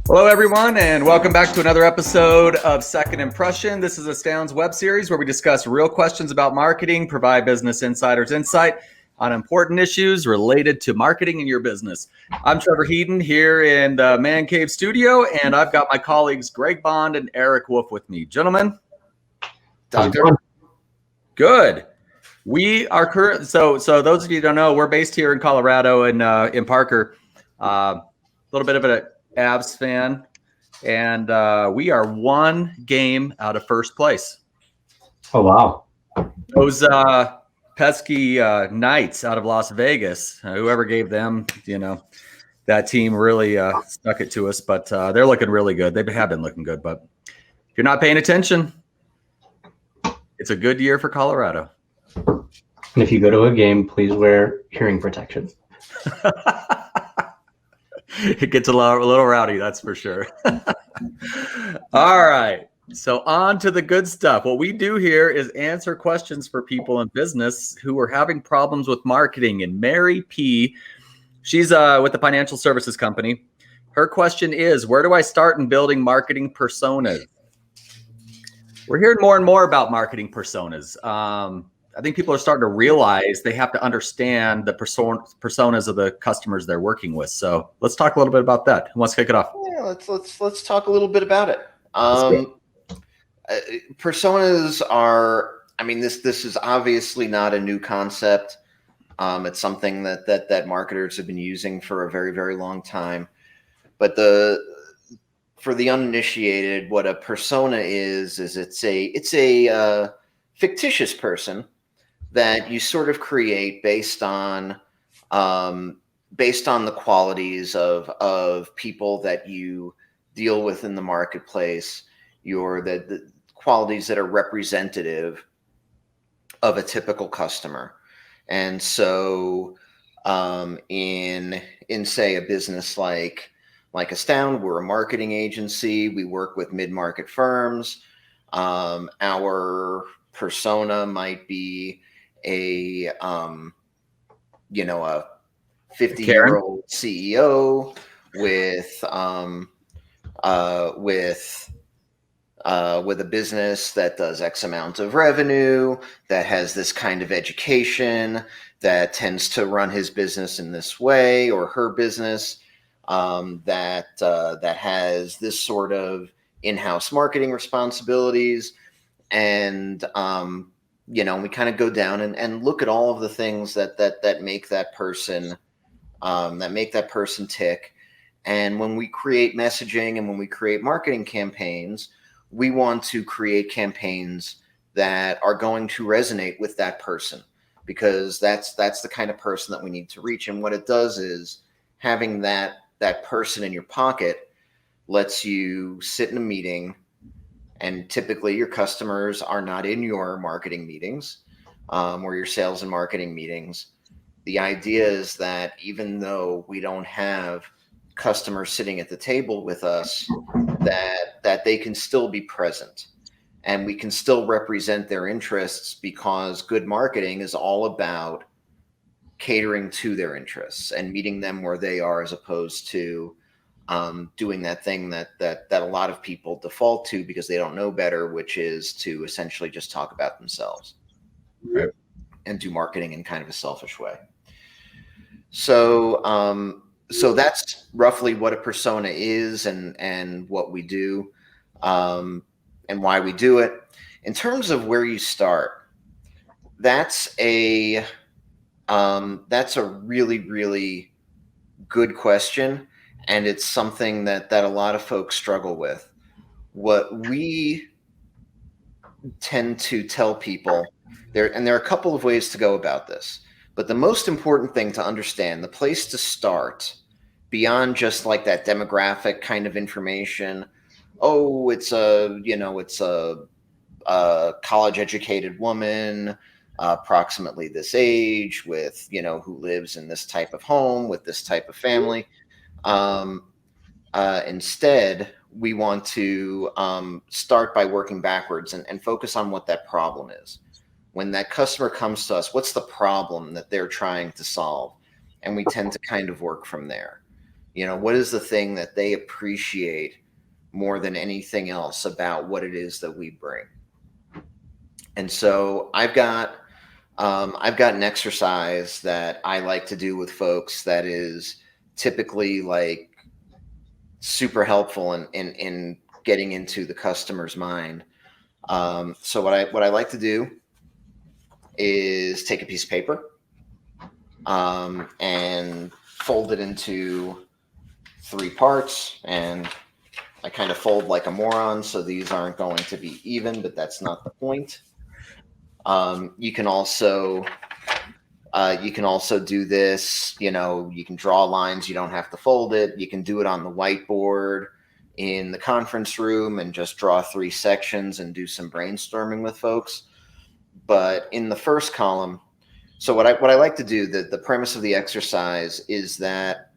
Hello, everyone, and welcome back to another episode of Second Impression. This is Astound's web series where we discuss real questions about marketing, provide business insiders insight on important issues related to marketing in your business. I'm Trevor Heaton here in the Man Cave studio, and I've got my colleagues Greg Bond and Erik Wolf with me. Gentlemen, Doctor. Good. We are current. So those of you who don't know, we're based here in Colorado in Parker. A little bit of an Avs fan, and we are one game out of first place. Oh, wow. Those pesky Knights out of Las Vegas, whoever gave them, that team really stuck it to us, but they're looking really good. They have been looking good, but if you're not paying attention, it's a good year for Colorado. And if you go to a game, please wear hearing protection. It gets a little rowdy, that's for sure. All right. So on to the good stuff. What we do here is answer questions for people in business who are having problems with marketing. And Mary P., she's with the financial services company. Her question is, where do I start in building marketing personas? We're hearing more and more about marketing personas. I think people are starting to realize they have to understand the personas of the customers they're working with. So let's talk a little bit about that. Who wants to kick it off? Yeah, let's talk a little bit about it. Personas are, this is obviously not a new concept. It's something that marketers have been using for a very, very long time. But for the uninitiated, what a persona is it's a fictitious person that you sort of create based on the qualities of people that you deal with in the marketplace, the qualities that are representative of a typical customer. And so in say a business like Astound, we're a marketing agency. We work with mid-market firms. Our persona might be a 50-year-old CEO with a business that does X amount of revenue, that has this kind of education, that tends to run his business in this way, or her business that has this sort of in-house marketing responsibilities. And we kind of go down and look at all of the things that make that person tick. And when we create messaging and when we create marketing campaigns, we want to create campaigns that are going to resonate with that person, because that's the kind of person that we need to reach. And what it does is having that person in your pocket lets you sit in a meeting. And typically your customers are not in your marketing meetings or your sales and marketing meetings. The idea is that even though we don't have customers sitting at the table with us, that they can still be present and we can still represent their interests, because good marketing is all about catering to their interests and meeting them where they are, as opposed to doing that thing that a lot of people default to because they don't know better, which is to essentially just talk about themselves, right, and do marketing in kind of a selfish way. So that's roughly what a persona is and what we do, and why we do it. In terms of where you start, that's a really, really good question. And it's something that a lot of folks struggle with. What we tend to tell people, there are a couple of ways to go about this, but the most important thing to understand, the place to start, beyond just like that demographic kind of information, it's a college educated woman, approximately this age, with, who lives in this type of home with this type of family. Instead, we want to start by working backwards and focus on what that problem is. When that customer comes to us, what's the problem that they're trying to solve? and we tend to kind of work from there. What is the thing that they appreciate more than anything else about what it is that we bring? And so I've got an exercise that I like to do with folks that is typically like super helpful in getting into the customer's mind. So what I like to do is take a piece of paper and fold it into 3 parts, and I kind of fold like a moron, so these aren't going to be even, but that's not the point. You can also do this, you can draw lines, you don't have to fold it. You can do it on the whiteboard in the conference room and just draw 3 sections and do some brainstorming with folks. But in the first column, so what I like to do, the premise of the exercise is that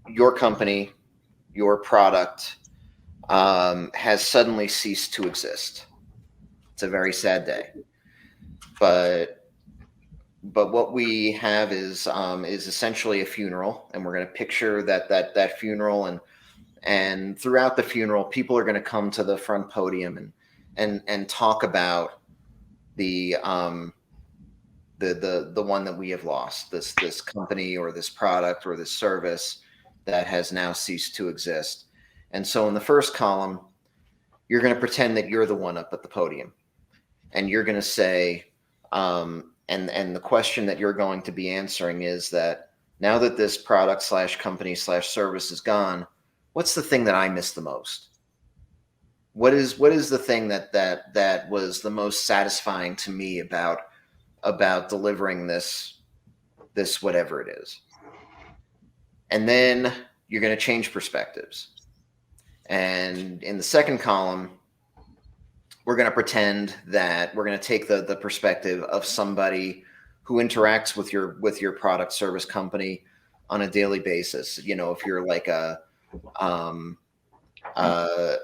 your company, your product has suddenly ceased to exist. It's a very sad day, but what we have is essentially a funeral, and we're going to picture that funeral, and throughout the funeral, people are going to come to the front podium and talk about the one that we have lost, this company or this product or this service that has now ceased to exist. And so in the first column, you're going to pretend that you're the one up at the podium, and you're going to say, and the question that you're going to be answering is that now that this product / company / service is gone, what's the thing that I miss the most? What is the thing that was the most satisfying to me about delivering this whatever it is? And then you're going to change perspectives. And in the second column, we're going to pretend that we're going to take the perspective of somebody who interacts with your product, service, company on a daily basis. If you're like an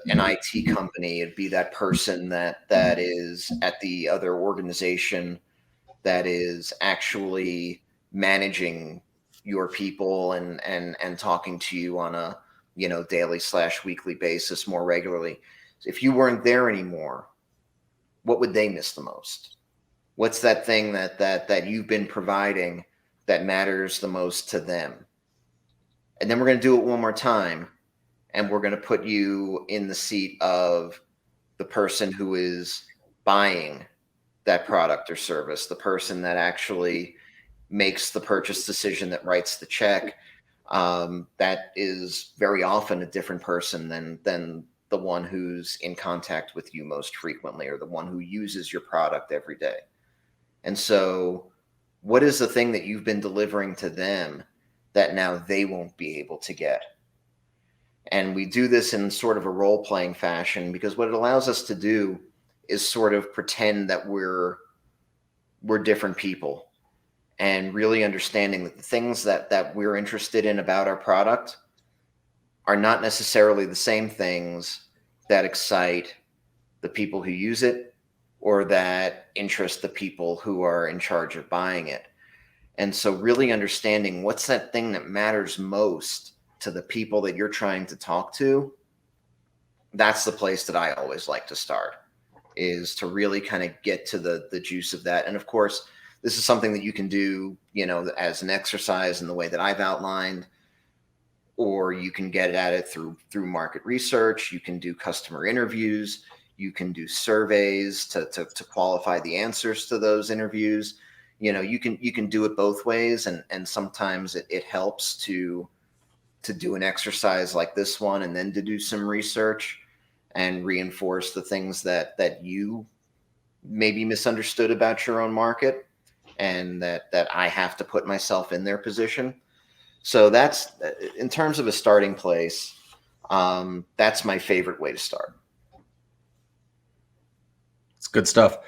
IT company, it'd be that person that is at the other organization that is actually managing your people and talking to you on a daily / weekly basis more regularly. If you weren't there anymore, what would they miss the most? What's that thing that you've been providing that matters the most to them? And then we're going to do it one more time, and we're going to put you in the seat of the person who is buying that product or service, the person that actually makes the purchase decision, that writes the check. That is very often a different person than the one who's in contact with you most frequently, or the one who uses your product every day. And so what is the thing that you've been delivering to them that now they won't be able to get? And we do this in sort of a role-playing fashion, because what it allows us to do is sort of pretend that we're different people, and really understanding that the things that we're interested in about our product are not necessarily the same things that excite the people who use it, or that interest the people who are in charge of buying it. And so really understanding what's that thing that matters most to the people that you're trying to talk to, that's the place that I always like to start, is to really kind of get to the juice of that. And of course, this is something that you can do, as an exercise in the way that I've outlined, or you can get at it through market research. You can do customer interviews. You can do surveys to qualify the answers to those interviews. You can do it both ways, and sometimes it helps to do an exercise like this one, and then to do some research and reinforce the things that you maybe misunderstood about your own market, and that I have to put myself in their position. So that's, in terms of a starting place, that's my favorite way to start. It's good stuff.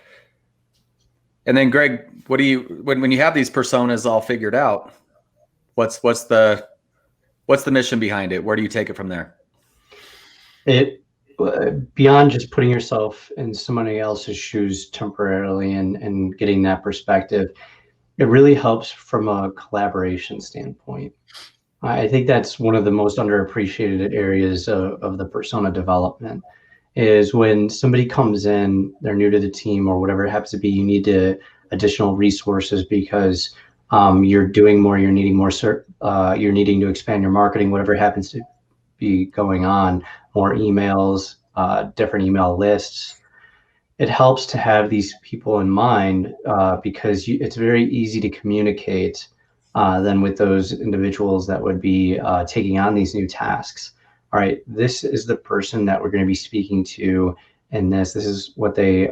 And then, Greg, what do you, when you have these personas all figured out, what's the mission behind it? Where do you take it from there? It, beyond just putting yourself in somebody else's shoes temporarily and getting that perspective, it really helps from a collaboration standpoint. I think that's one of the most underappreciated areas of the persona development is when somebody comes in, they're new to the team or whatever it happens to be, you need additional resources because you're doing more, you're needing more, you're needing to expand your marketing, whatever happens to be going on, more emails, different email lists. It helps to have these people in mind because it's very easy to communicate than with those individuals that would be taking on these new tasks. All right, this is the person that we're going to be speaking to, and this is what their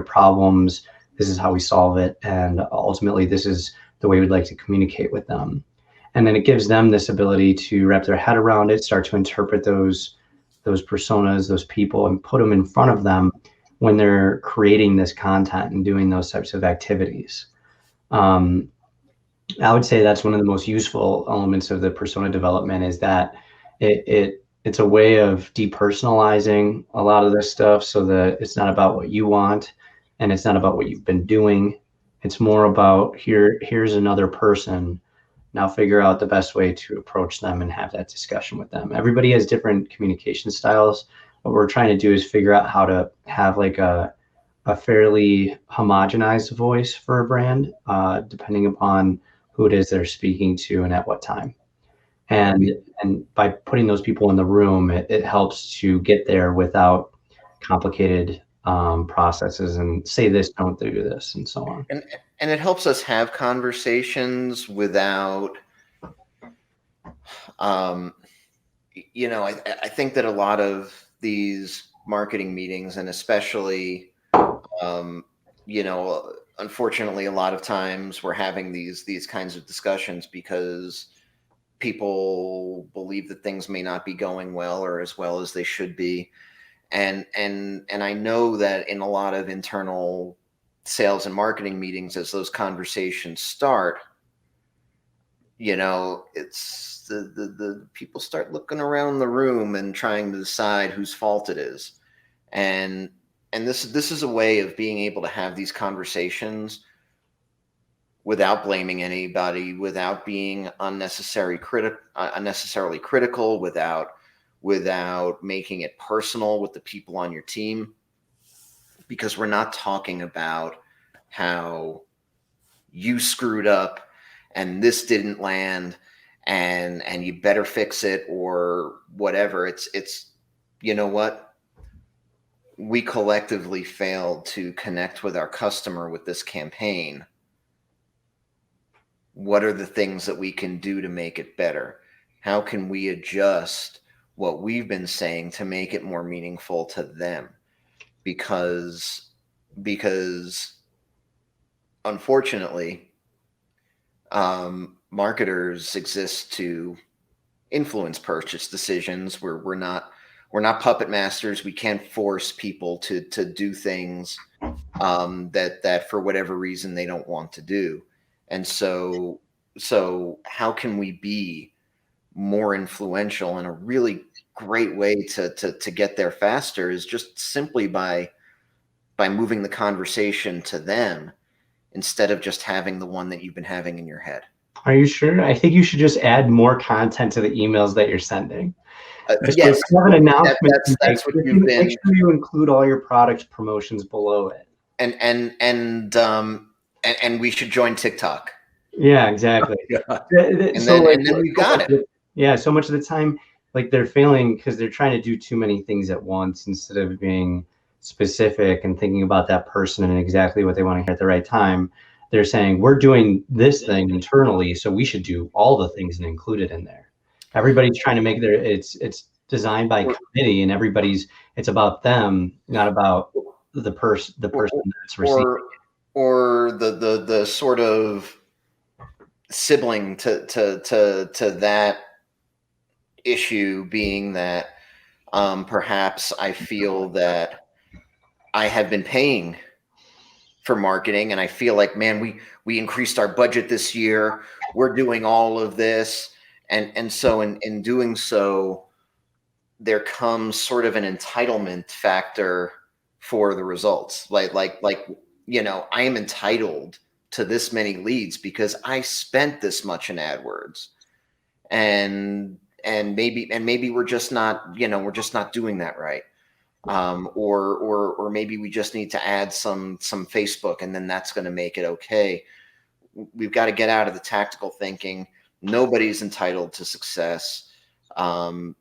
problems. This is how we solve it, and ultimately, this is the way we'd like to communicate with them. And then it gives them this ability to wrap their head around it, start to interpret those personas, those people, and put them in front of them when they're creating this content and doing those types of activities. I would say that's one of the most useful elements of the persona development is that it's a way of depersonalizing a lot of this stuff so that it's not about what you want and it's not about what you've been doing. It's more about here's another person. Now figure out the best way to approach them and have that discussion with them. Everybody has different communication styles. What we're trying to do is figure out how to have like a fairly homogenized voice for a brand, depending upon who it is they're speaking to and at what time. And by putting those people in the room, it helps to get there without complicated processes and say this, don't do this, and so on. And it helps us have conversations without, I think that a lot of these marketing meetings, and especially, unfortunately, a lot of times we're having these kinds of discussions because people believe that things may not be going well or as well as they should be. And I know that in a lot of internal sales and marketing meetings, as those conversations start, it's the people start looking around the room and trying to decide whose fault it is. And this is a way of being able to have these conversations without blaming anybody, without being unnecessarily critical, without making it personal with the people on your team, because we're not talking about how you screwed up and this didn't land and you better fix it or whatever. It's you know what? We collectively failed to connect with our customer with this campaign. What are the things that we can do to make it better? How can we adjust what we've been saying to make it more meaningful to them? Because unfortunately, marketers exist to influence purchase decisions. We're not puppet masters. We can't force people to do things that for whatever reason they don't want to do. And so how can we be more influential? And a really great way to get there faster is just simply by moving the conversation to them instead of just having the one that you've been having in your head. Are you sure? I think you should just add more content to the emails that you're sending. Yes, have an announcement. That's what you've been. Make sure you include all your product promotions below it. And we should join TikTok. Yeah, exactly. And then we've got it. Yeah, so much of the time, like they're failing because they're trying to do too many things at once instead of being specific and thinking about that person and exactly what they want to hear at the right time. They're saying we're doing this thing internally, so we should do all the things and include it in there. Everybody's trying to make it's designed by committee, and it's about them, not about the person that's receiving. Or the sort of sibling to that issue being that perhaps I feel that I have been paying for marketing and I feel like, man, we increased our budget this year. We're doing all of this. And so in doing so, there comes sort of an entitlement factor for the results. Like, I am entitled to this many leads because I spent this much in AdWords, and maybe we're just not, we're just not doing that right. Or maybe we just need to add some Facebook, and then that's going to make it okay. We've got to get out of the tactical thinking. Nobody's entitled to success. Well,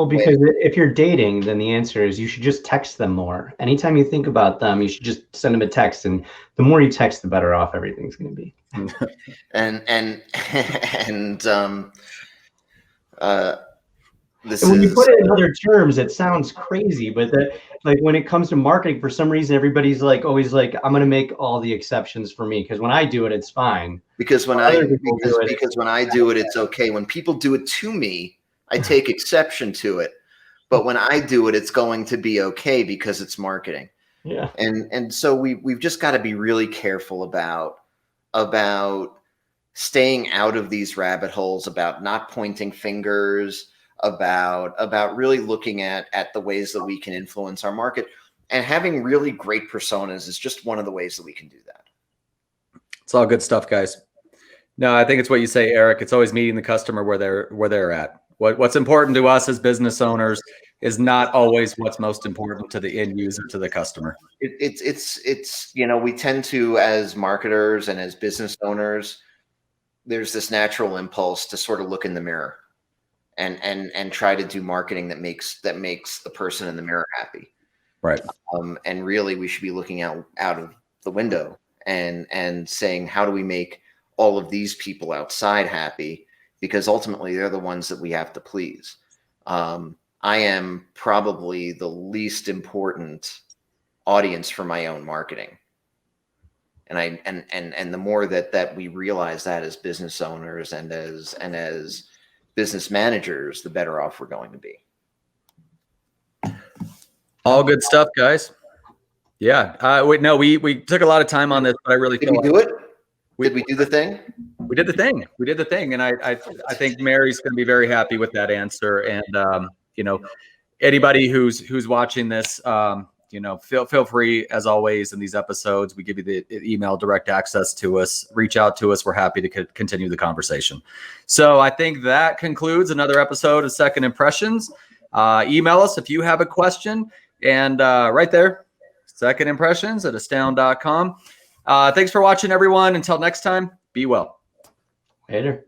because if you're dating, then the answer is you should just text them more. Anytime you think about them, you should just send them a text, and the more you text, the better off everything's going to be. This And when you is put it in other terms, it sounds crazy, but like when it comes to marketing, for some reason, everybody's like always like, I'm going to make all the exceptions for me because when I do it, it's fine. Because when I do it, it's okay. When people do it to me, I take exception to it. But when I do it, it's going to be okay because it's marketing. Yeah. And so we've just got to be really careful about staying out of these rabbit holes, about not pointing fingers, about really looking at the ways that we can influence our market, and having really great personas is just one of the ways that we can do that. It's all good stuff, guys. No, I think it's what you say, Eric. It's always meeting the customer where they're at. What's important to us as business owners is not always what's most important to the end user, to the customer. It's we tend to, as marketers and as business owners, there's this natural impulse to sort of look in the mirror and try to do marketing that makes the person in the mirror happy. Right. And really we should be looking out of the window and saying, how do we make all of these people outside happy? Because ultimately they're the ones that we have to please. I am probably the least important audience for my own marketing. And the more that we realize that as business owners and as business managers, the better off we're going to be. All good stuff, guys. Yeah. We took a lot of time on this, but I really Did we do it? Did we do the thing? We did the thing. And I think Mary's going to be very happy with that answer. And, anybody who's watching this, feel free, as always, in these episodes, we give you the email direct access to us. Reach out to us. We're happy to continue the conversation. So I think that concludes another episode of Second Impressions. Email us if you have a question. And right there, secondimpressions@astound.com. Thanks for watching, everyone. Until next time, be well. Later.